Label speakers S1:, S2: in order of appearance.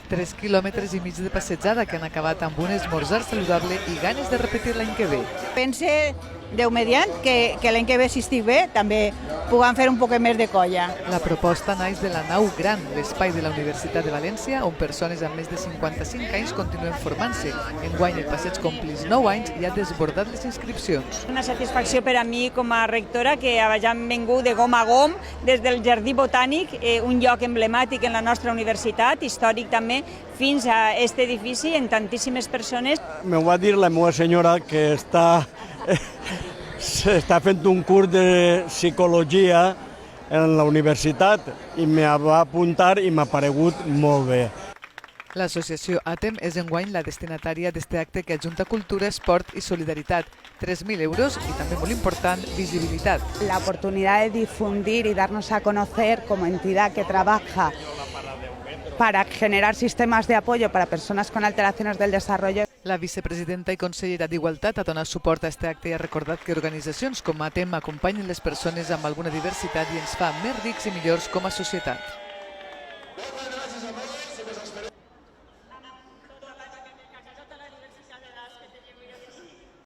S1: 3 quilòmetres i mig de passejada que han acabat amb un esmorzar saludable i ganes de repetir l'any que ve.
S2: Pense, Déu mediant, que l'any que ve, si estic bé, també puguem fer un poc més de colla.
S1: La proposta naix de la Nau Gran, l'espai de la Universitat de València, on persones amb més de 55 anys continuen formant-se. Enguany el passeig complís 9 anys i ha desbordat les inscripcions.
S3: Una satisfacció per a mi com a rectora que hagin vingut de gom a gom des del Jardí Botànic, un lloc emblemàtic en la nostra universitat, històric també, fins a aquest edifici en tantíssimes persones.
S4: Me va dir la meva senyora que està fent un curs de psicologia en la universitat i me va apuntar i m'ha paregut molt bé.
S1: L'associació ATEM és enguany la destinatària d'este acte que ajunta cultura, esport i solidaritat. 3.000 euros y también muy important, visibilidad.
S2: La oportunidad de difundir y darnos a conocer como entidad que trabaja para generar sistemas de apoyo para personas con alteraciones del desarrollo.
S1: La vicepresidenta i consellera d'Igualtat ha donat suport a este acte i ha recordat que organitzacions com ATEM acompanyen les persones amb alguna diversitat i ens fa més rics i millors com a societat.